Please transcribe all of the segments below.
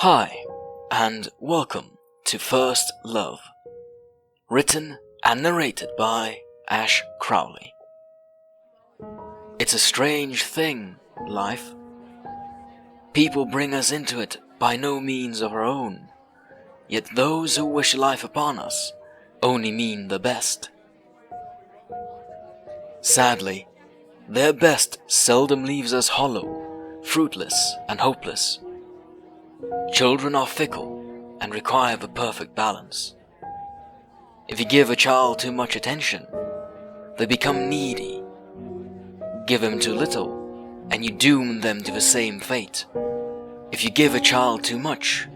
Hi, and welcome to First Love, written and narrated by Ash Crowley. It's a strange thing, life. People bring us into it by no means of our own, yet those who wish life upon us only mean the best. Sadly, their best seldom leaves us hollow, fruitless, and hopeless. Children are fickle and require the perfect balance. If you give a child too much attention, they become needy. Give them too little, and you doom them to the same fate. If you give a child too much,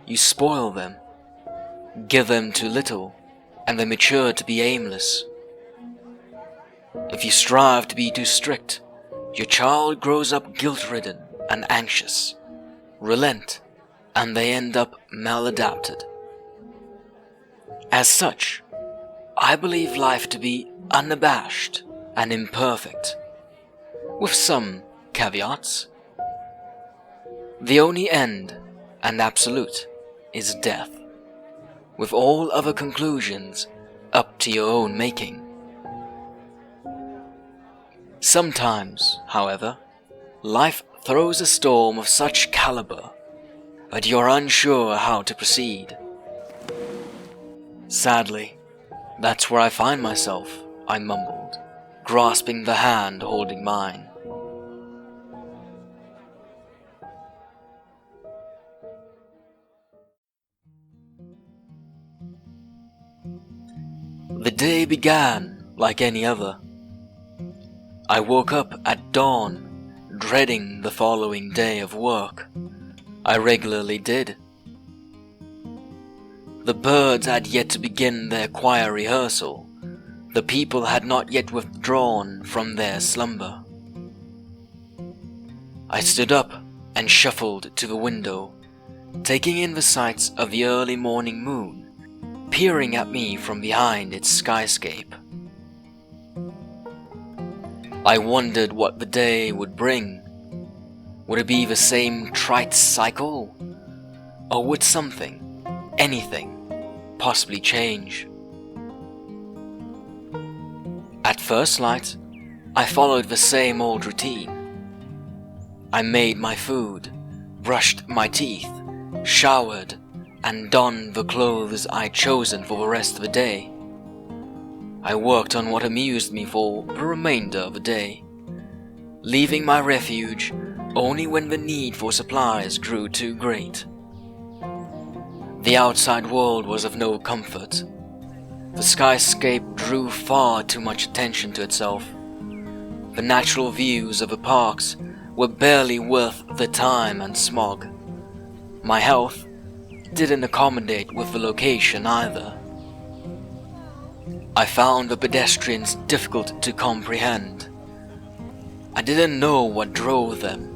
you spoil them. Give them too little, and they mature to be aimless. If you strive to be too strict, your child grows up guilt-ridden and anxious. Relent, and they end up maladapted. As such, I believe life to be unabashed and imperfect, with some caveats. The only end and absolute is death, with all other conclusions up to your own making. Sometimes, however, life throws a storm of such caliber that you're unsure how to proceed. Sadly, that's where I find myself, I mumbled, grasping the hand holding mine. The day began like any other. I woke up at dawn, dreading the following day of work. I regularly did. The birds had yet to begin their choir rehearsal. The people had not yet withdrawn from their slumber. I stood up and shuffled to the window, taking in the sights of the early morning moon, peering at me from behind its skyscape. I wondered what the day would bring. Would it be the same trite cycle? Or would something, anything, possibly change? At first light, I followed the same old routine. I made my food, brushed my teeth, showered, and donned the clothes I'd chosen for the rest of the day. I worked on what amused me for the remainder of the day, leaving my refuge only when the need for supplies grew too great. The outside world was of no comfort. The skyscape drew far too much attention to itself. The natural views of the parks were barely worth the time and smog. My health didn't accommodate with the location either. I found the pedestrians difficult to comprehend. I didn't know what drove them,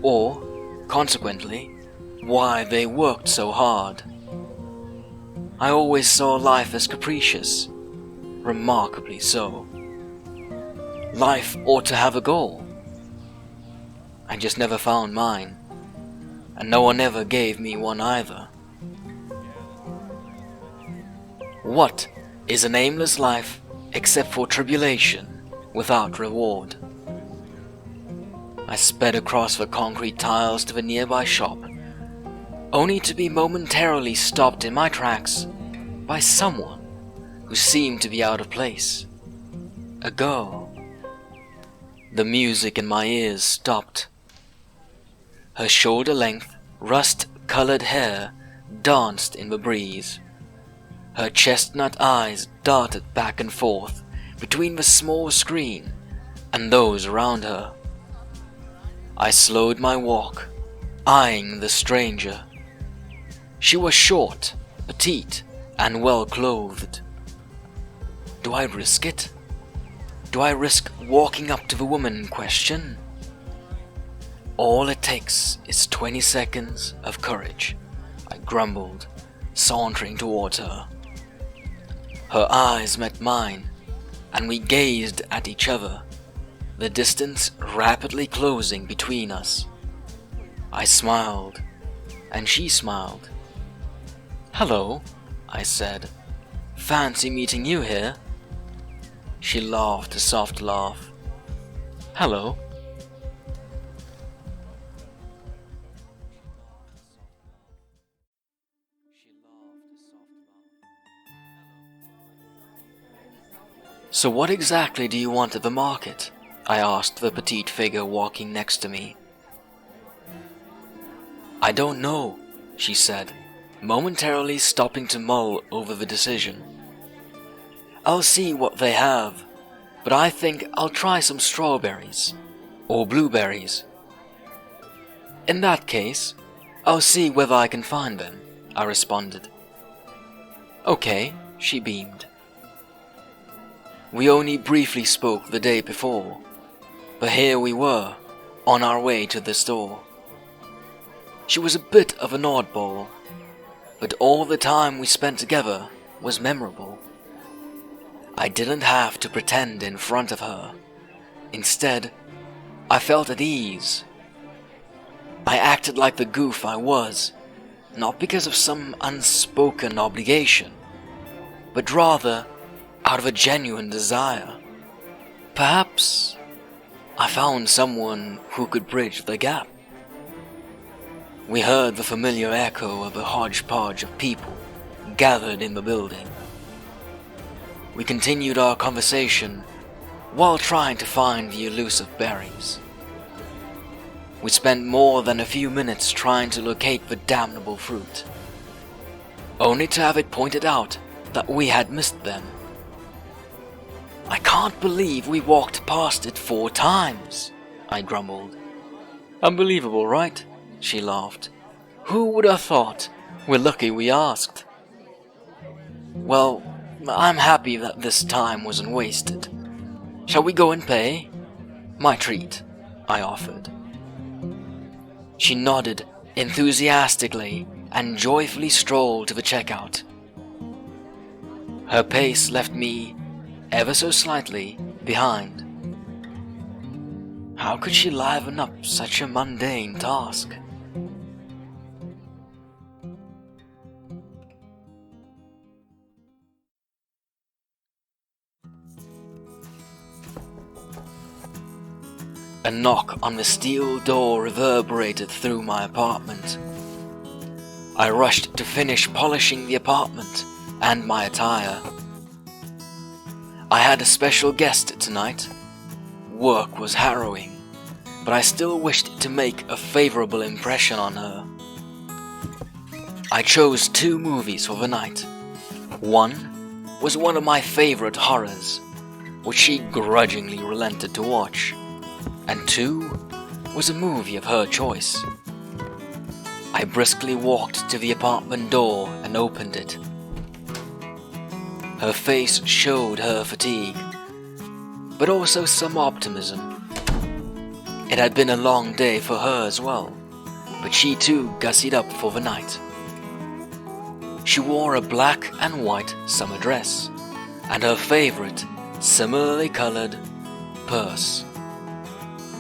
or, consequently, why they worked so hard. I always saw life as capricious, remarkably so. Life ought to have a goal. I just never found mine, and no one ever gave me one either. What is an aimless life except for tribulation without reward? I sped across the concrete tiles to the nearby shop, only to be momentarily stopped in my tracks by someone who seemed to be out of place. A girl. The music in my ears stopped. Her shoulder-length, rust-colored hair danced in the breeze. Her chestnut eyes darted back and forth between the small screen and those around her. I slowed my walk, eyeing the stranger. She was short, petite, and well-clothed. Do I risk it? Do I risk walking up to the woman in question? All it takes is 20 seconds of courage, I grumbled, sauntering towards her. Her eyes met mine, and we gazed at each other, the distance rapidly closing between us. I smiled, and she smiled. "Hello," I said. "Fancy meeting you here?" She laughed a soft laugh. "Hello." "So what exactly do you want at the market?" I asked the petite figure walking next to me. "I don't know," she said, momentarily stopping to mull over the decision. "I'll see what they have, but I think I'll try some strawberries, or blueberries." "In that case, I'll see whether I can find them," I responded. "Okay," she beamed. We only briefly spoke the day before, but here we were, on our way to the store. She was a bit of an oddball, but all the time we spent together was memorable. I didn't have to pretend in front of her. Instead, I felt at ease. I acted like the goof I was, not because of some unspoken obligation, but rather out of a genuine desire. Perhaps I found someone who could bridge the gap. We heard the familiar echo of a hodgepodge of people gathered in the building. We continued our conversation while trying to find the elusive berries. We spent more than a few minutes trying to locate the damnable fruit, only to have it pointed out that we had missed them. "I can't believe we walked past it 4 times, I grumbled. "Unbelievable, right?" she laughed. "Who would have thought? We're lucky we asked." "Well, I'm happy that this time wasn't wasted. Shall we go and pay?" "My treat," I offered. She nodded enthusiastically and joyfully strolled to the checkout. Her pace left me, ever so slightly, behind. How could she liven up such a mundane task? A knock on the steel door reverberated through my apartment. I rushed to finish polishing the apartment and my attire. I had a special guest tonight. Work was harrowing, but I still wished to make a favorable impression on her. I chose 2 movies for the night. One was one of my favorite horrors, which she grudgingly relented to watch, and 2 was a movie of her choice. I briskly walked to the apartment door and opened it. Her face showed her fatigue, but also some optimism. It had been a long day for her as well, but she too gussied up for the night. She wore a black and white summer dress, and her favorite, similarly colored, purse.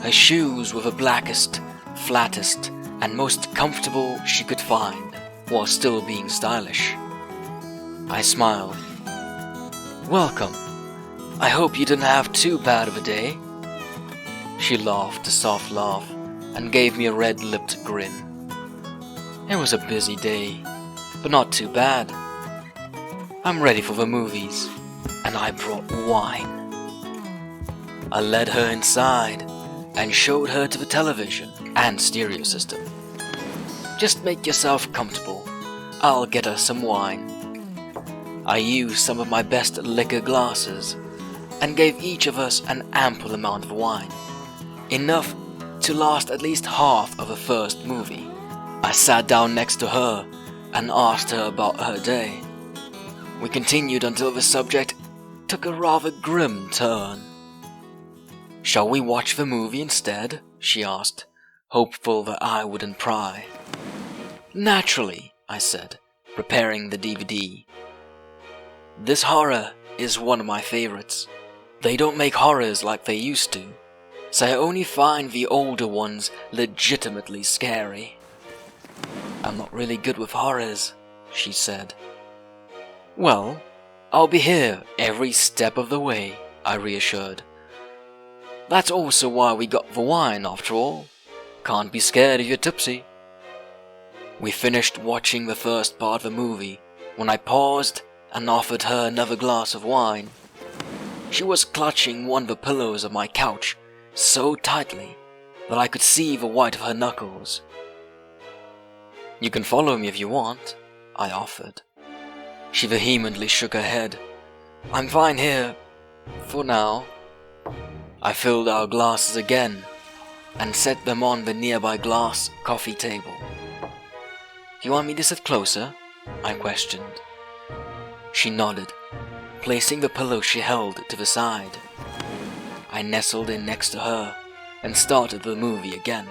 Her shoes were the blackest, flattest, and most comfortable she could find, while still being stylish. I smiled. "Welcome. I hope you didn't have too bad of a day." She laughed a soft laugh and gave me a red-lipped grin. "It was a busy day, but not too bad. I'm ready for the movies, and I brought wine." I led her inside and showed her to the television and stereo system. "Just make yourself comfortable. I'll get us some wine." I used some of my best liquor glasses and gave each of us an ample amount of wine, enough to last at least half of the first movie. I sat down next to her and asked her about her day. We continued until the subject took a rather grim turn. "Shall we watch the movie instead?" she asked, hopeful that I wouldn't pry. "Naturally," I said, preparing the DVD. This horror is one of my favorites. They don't make horrors like they used to, so I only find the older ones legitimately scary. I'm not really good with horrors, she said. Well, I'll be here every step of the way, I reassured. That's also why we got the wine, after all. Can't be scared if you're tipsy. We finished watching the first part of the movie when I paused and offered her another glass of wine. She was clutching one of the pillows of my couch so tightly that I could see the white of her knuckles. You can follow me if you want, I offered. She vehemently shook her head. I'm fine here, for now. I filled our glasses again and set them on the nearby glass coffee table. Do you want me to sit closer? I questioned. She nodded, placing the pillow she held to the side. I nestled in next to her and started the movie again.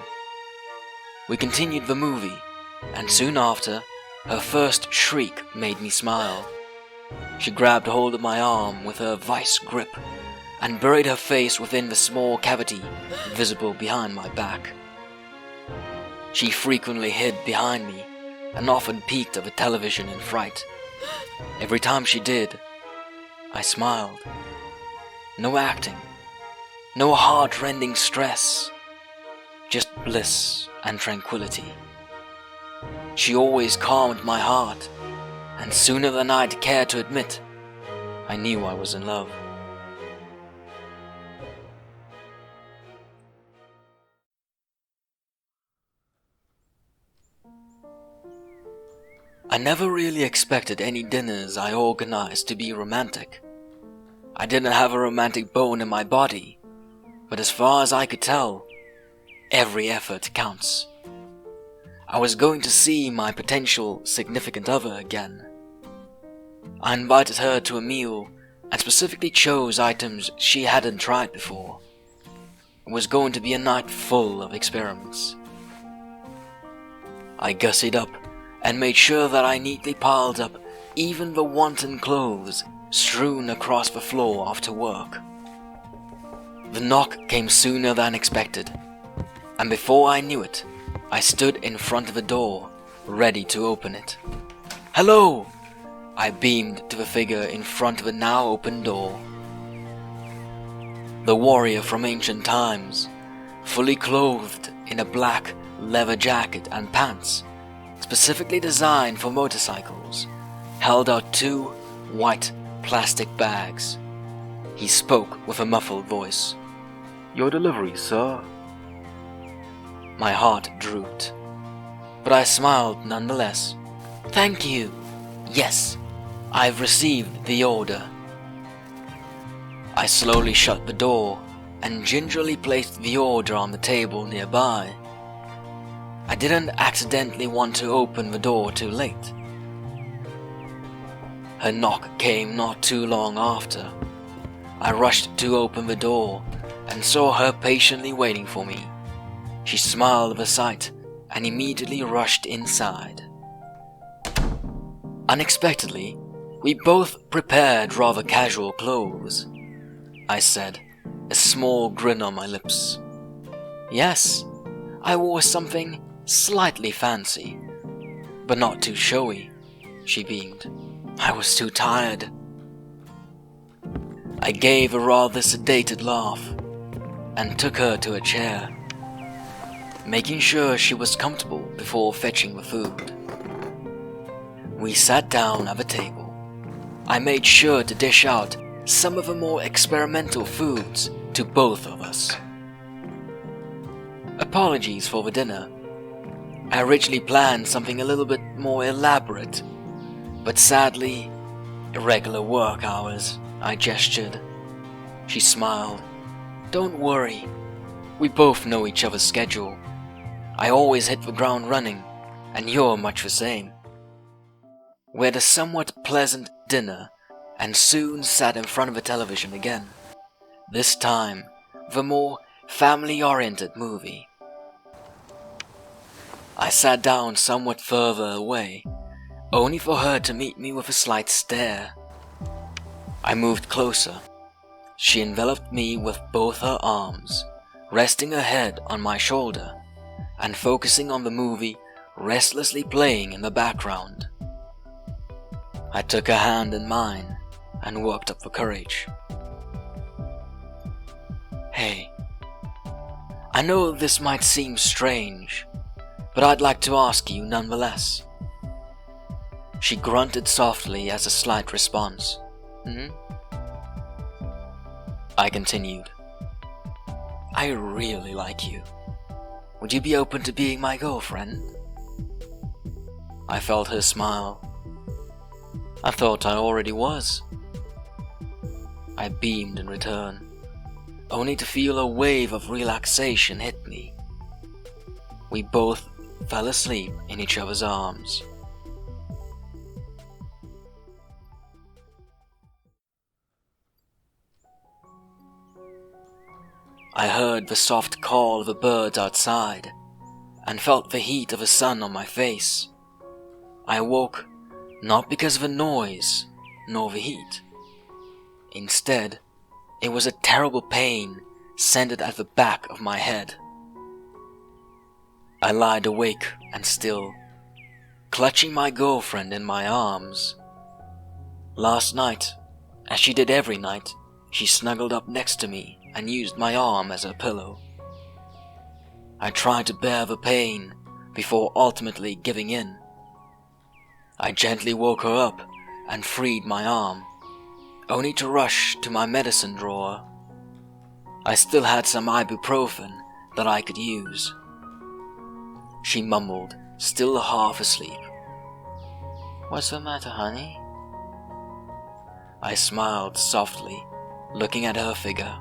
We continued the movie, and soon after, her first shriek made me smile. She grabbed hold of my arm with her vice grip and buried her face within the small cavity visible behind my back. She frequently hid behind me and often peeked at the television in fright. Every time she did, I smiled. No acting, no heart-rending stress, just bliss and tranquility. She always calmed my heart, and sooner than I'd care to admit, I knew I was in love. I never really expected any dinners I organized to be romantic. I didn't have a romantic bone in my body, but as far as I could tell, every effort counts. I was going to see my potential significant other again. I invited her to a meal and specifically chose items she hadn't tried before. It was going to be a night full of experiments. I gussied up and made sure that I neatly piled up even the wanton clothes strewn across the floor after work. The knock came sooner than expected, and before I knew it, I stood in front of the door, ready to open it. "Hello!" I beamed to the figure in front of the now open door. The warrior from ancient times, fully clothed in a black leather jacket and pants, specifically designed for motorcycles, held out 2 white plastic bags. He spoke with a muffled voice. "Your delivery, sir." My heart drooped, but I smiled nonetheless. "Thank you. Yes, I've received the order." I slowly shut the door and gingerly placed the order on the table nearby. I didn't accidentally want to open the door too late. Her knock came not too long after. I rushed to open the door and saw her patiently waiting for me. She smiled at the sight and immediately rushed inside. Unexpectedly, we both prepared rather casual clothes, I said, a small grin on my lips. Yes, I wore something slightly fancy, but not too showy, she beamed. I was too tired. I gave a rather sedated laugh and took her to a chair, making sure she was comfortable before fetching the food. We sat down at the table. I made sure to dish out some of the more experimental foods to both of us. Apologies for the dinner. I originally planned something a little bit more elaborate, but sadly, irregular work hours, I gestured. She smiled. Don't worry, we both know each other's schedule. I always hit the ground running, and you're much the same. We had a somewhat pleasant dinner, and soon sat in front of the television again. This time, the more family-oriented movie. I sat down somewhat further away, only for her to meet me with a slight stare. I moved closer. She enveloped me with both her arms, resting her head on my shoulder, and focusing on the movie restlessly playing in the background. I took her hand in mine and worked up for courage. Hey, I know this might seem strange, but I'd like to ask you nonetheless. She grunted softly as a slight response. I continued. I really like you. Would you be open to being my girlfriend? I felt her smile. I thought I already was. I beamed in return, only to feel a wave of relaxation hit me. We both fell asleep in each other's arms. I heard the soft call of the birds outside and felt the heat of the sun on my face. I woke not because of the noise nor the heat. Instead, it was a terrible pain centered at the back of my head. I lied awake and still, clutching my girlfriend in my arms. Last night, as she did every night, she snuggled up next to me and used my arm as her pillow. I tried to bear the pain before ultimately giving in. I gently woke her up and freed my arm, only to rush to my medicine drawer. I still had some ibuprofen that I could use. She mumbled, still half asleep. What's the matter, honey? I smiled softly, looking at her figure,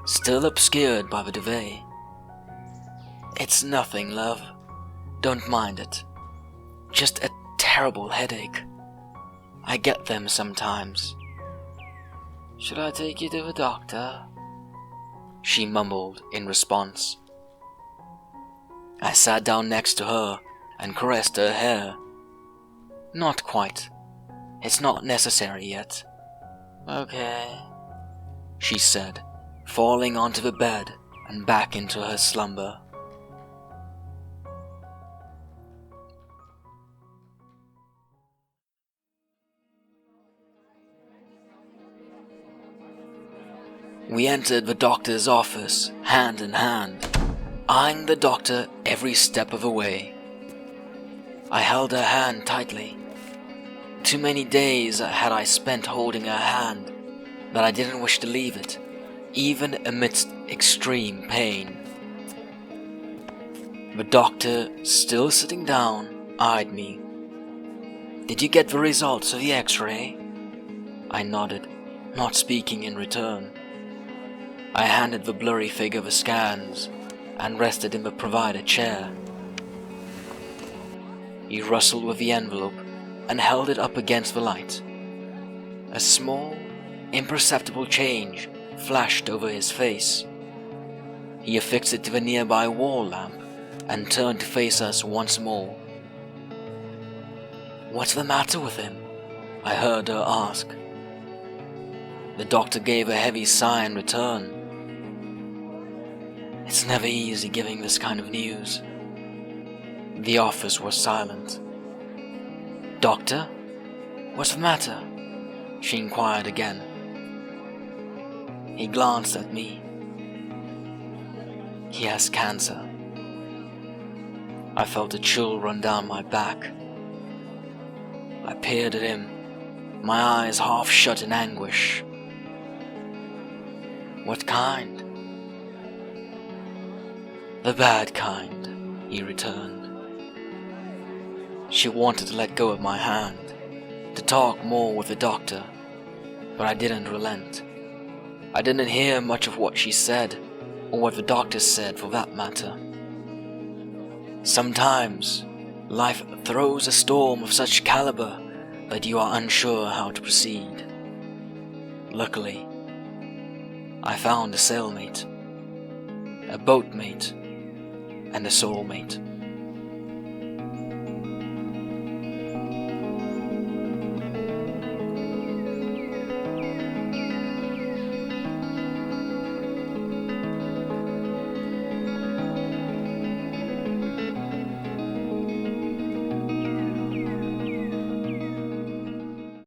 still obscured by the duvet. It's nothing, love. Don't mind it. Just a terrible headache. I get them sometimes. Should I take you to the doctor? She mumbled in response. I sat down next to her and caressed her hair. Not quite. It's not necessary yet. Okay, she said, falling onto the bed and back into her slumber. We entered the doctor's office, hand in hand, eyeing the doctor every step of the way. I held her hand tightly. Too many days had I spent holding her hand that I didn't wish to leave it, even amidst extreme pain. The doctor, still sitting down, eyed me. Did you get the results of the X-ray? I nodded, not speaking in return. I handed the blurry figure the scans and rested in the provided chair. He rustled with the envelope and held it up against the light. A small, imperceptible change flashed over his face. He affixed it to the nearby wall lamp and turned to face us once more. What's the matter with him? I heard her ask. The doctor gave a heavy sigh in return. It's never easy giving this kind of news. The office was silent. Doctor? What's the matter? She inquired again. He glanced at me. He has cancer. I felt a chill run down my back. I peered at him, my eyes half shut in anguish. What kind? The bad kind, he returned. She wanted to let go of my hand, to talk more with the doctor, but I didn't relent. I didn't hear much of what she said, or what the doctor said for that matter. Sometimes, life throws a storm of such caliber that you are unsure how to proceed. Luckily, I found a cellmate, a boatmate, and a soulmate.